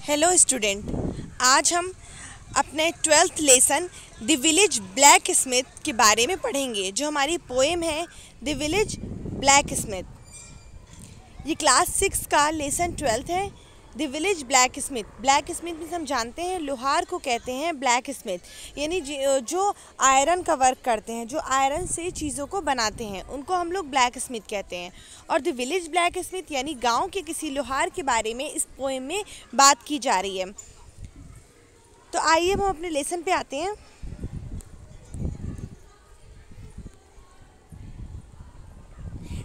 Hello student, आज हम अपने 12th lesson the village black Smith के बारे में पढ़ेंगे, जो हमारी पोएम है द विलेज ब्लैक स्मिथ। ये क्लास 6 का लेसन 12th है, the village black Smith. Black Smith में हम जानते हैं लोहार को कहते हैं ब्लैक स्मिथ, यानी जो आयरन का वर्क करते हैं, जो आयरन से चीज़ों को बनाते हैं, उनको हम लोग ब्लैक स्मिथ कहते हैं। और द विलेज ब्लैक स्मिथ यानी गांव के किसी लोहार के बारे में इस पोएम में बात की जा रही है। तो आइए हम अपने लेसन पे आते हैं।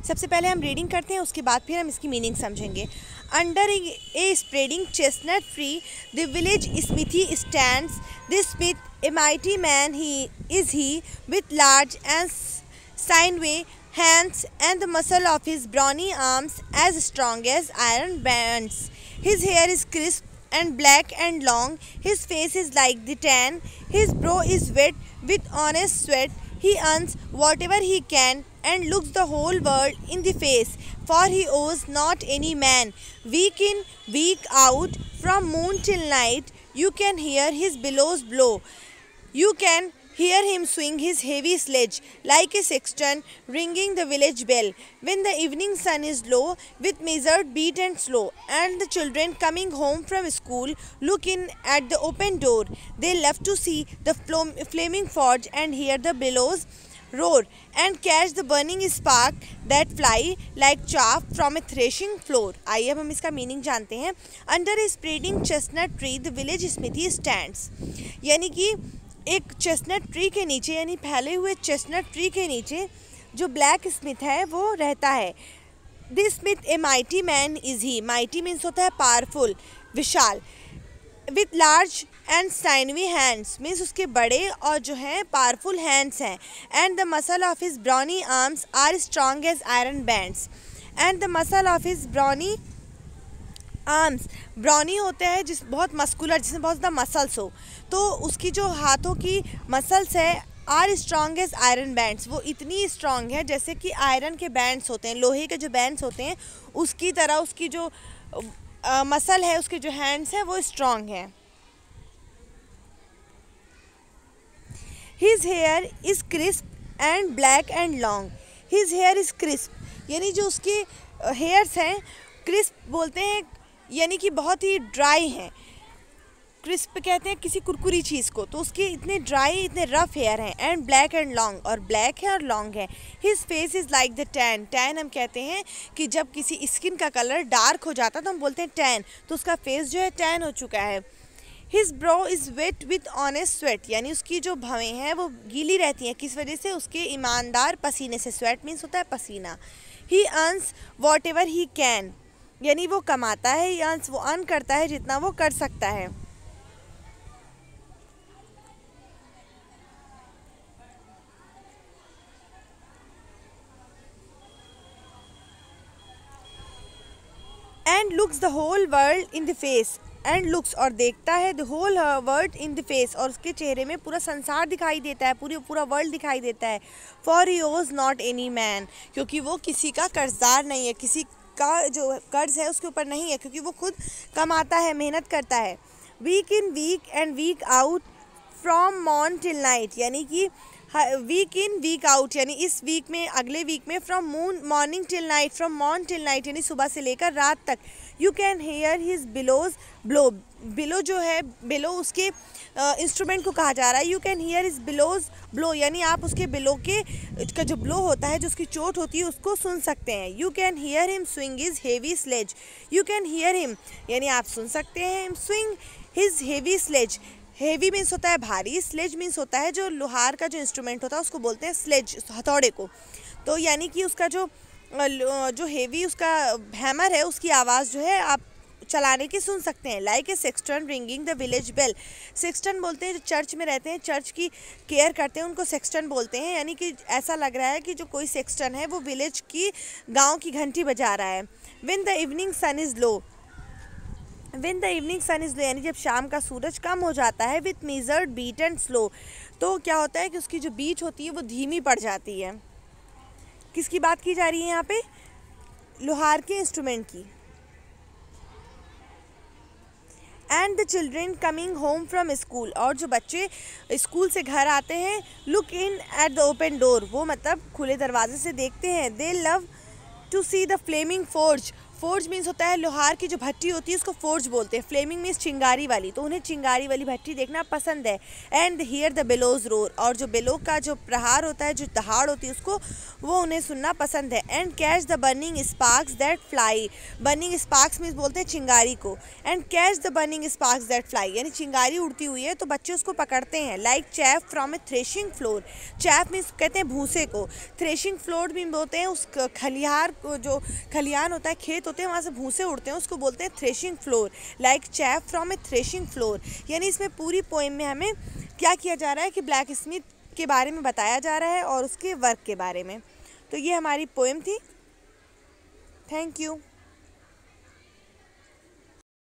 सबसे पहले हम रीडिंग करते हैं, उसके बाद फिर हम इसकी मीनिंग समझेंगे। Under A spreading chestnut tree the village smithy stands, this Smith a mighty man he is he, with large and sinewy hands and the muscle of his brawny arms as strong as iron bands. His hair is crisp and black and long, his face is like the tan, his brow is wet with honest sweat. He earns whatever he can and looks the whole world in the face, for he owes not any man. Week in, week out, from moon till night, you can hear his bellows blow. You can hear him swing his heavy sledge like a sexton ringing the village bell when the evening sun is low with measured beat and slow, and the children coming home from school look in at the open door. They love to see the flaming forge and hear the bellows roar and catch the burning spark that fly like chaff from a threshing floor. आइए अब हम इसका meaning जानते हैं। Under a spreading chestnut tree the village smithy stands, यानी कि एक chestnut tree के नीचे, यानी फैले हुए चेस्टनट ट्री के नीचे जो ब्लैक स्मिथ है वो रहता है। This Smith a mighty man is he, mighty means होता है पावरफुल, विशाल। With large and sinewy hands means उसके बड़े और जो हैं पावरफुल हैंड्स हैं। And the muscle of his brawny arms are strong as iron bands. And the muscle of his brawny arms, brawny होते हैं जिस बहुत मस्कुलर, जिसमें बहुत ज़्यादा मसल्स हो, तो उसकी जो हाथों की मसल्स है are strong as iron bands, वो इतनी स्ट्रॉन्ग है जैसे कि आयरन के बैंड्स होते हैं, लोहे के जो बैंड्स होते हैं उसकी तरह उसकी जो मसल है, उसके जो हैंड्स हैं वो स्ट्रॉन्ग हैं। His here is crisp and black and long. His here is crisp, यानी जो उसके हेयर्स हैं, क्रिस्प बोलते हैं यानी कि बहुत ही ड्राई हैं। क्रिस्प कहते हैं किसी कुरकुरी चीज़ को, तो उसके इतने ड्राई, इतने रफ हेयर हैं। एंड ब्लैक एंड लॉन्ग, और ब्लैक है और लॉन्ग है। His face is like the tan, tan हम कहते हैं कि जब किसी स्किन का कलर डार्क हो जाता है तो हम बोलते हैं टैन, तो उसका फेस जो है टैन हो चुका है। His brow is wet with honest sweat, यानी उसकी जो भवें हैं वो गीली रहती हैं, किस वजह से? उसके ईमानदार पसीने से। स्वेट मीन्स होता है पसीना। ही earns what ever he can, यानी वो कमाता है, या वो अर्न करता है जितना वो कर सकता है। And looks the whole world in the face, and looks और देखता है, the whole world in the face, और उसके चेहरे में पूरा संसार दिखाई देता है, पूरा वर्ल्ड दिखाई देता है। फॉर ही ओज नॉट एनी मैन, क्योंकि वो किसी का कर्जदार नहीं है, किसी का जो कर्ज है उसके ऊपर नहीं है, क्योंकि वो खुद कमाता है, मेहनत करता है। Week in week and week out from morn till night, यानी कि वीक इन वीक आउट, यानी इस वीक में, अगले वीक में, from morning till night, from morn till night यानी सुबह से लेकर रात तक। You can hear his bellows blow, bellow जो है, बिलो उसके इंस्ट्रूमेंट को कहा जा रहा है। You can hear his bellows blow, यानी आप उसके बिलो के का जो ब्लो होता है, जो उसकी चोट होती है, उसको सुन सकते हैं। You can hear him swing his heavy sledge, you can hear him यानी आप सुन सकते हैं swing his heavy sledge. Heavy means होता है भारी, स्लेज मीन्स होता है जो लोहार का जो इंस्ट्रूमेंट होता है उसको बोलते हैं स्लेज, हथौड़े को। तो यानी कि उसका जो हेवी उसका हैमर है, उसकी आवाज़ जो है आप चलाने की सुन सकते हैं। Like a sexton ringing the village bell, sexton बोलते हैं जो चर्च में रहते हैं, चर्च की केयर करते हैं, उनको सेक्सटन बोलते हैं। यानी कि ऐसा लग रहा है कि जो कोई सेक्सटन है वो विलेज की, गाँव की घंटी बजा रहा है। When the evening sun is low, when the evening sun is low, यानी जब शाम का सूरज कम हो जाता है। With measured beat and slow, तो क्या होता है कि उसकी जो बीट होती है वो धीमी पड़ जाती है। किसकी बात की जा रही है यहाँ पे? लोहार के इंस्ट्रूमेंट की। And the children coming home from school, और जो बच्चे स्कूल से घर आते हैं, look in at the open door, वो मतलब खुले दरवाजे से देखते हैं। They love to see the flaming forge, forge means होता है लोहार की जो भट्टी होती है उसको फोर्ज बोलते हैं। फ्लेमिंग मीन्स चिंगारी वाली, तो उन्हें चिंगारी वाली भट्टी देखना पसंद है। And here the bellows roar, और जो बेलो का जो प्रहार होता है, जो दहाड़ होती है उसको, वो उन्हें सुनना पसंद है। And catch the burning sparks that fly, burning sparks means बोलते हैं चिंगारी को। And catch the burning sparks that fly, यानी चिंगारी उड़ती हुई है तो बच्चे उसको पकड़ते हैं। Like chaff from A threshing floor, chaff means कहते हैं भूसे को, थ्रेशिंग फ्लोर भी बोलते हैं उस खलिहार को, जो खलिहान होता है, खेत होते हैं, वहाँ से भूसे उड़ते हैं, उसको बोलते हैं threshing floor. Like chaff from A threshing floor, यानी इसमें पूरी पोएम में हमें क्या किया जा रहा है कि ब्लैक स्मिथ के बारे में बताया जा रहा है और उसके वर्क के बारे में। तो ये हमारी पोएम थी। Thank you.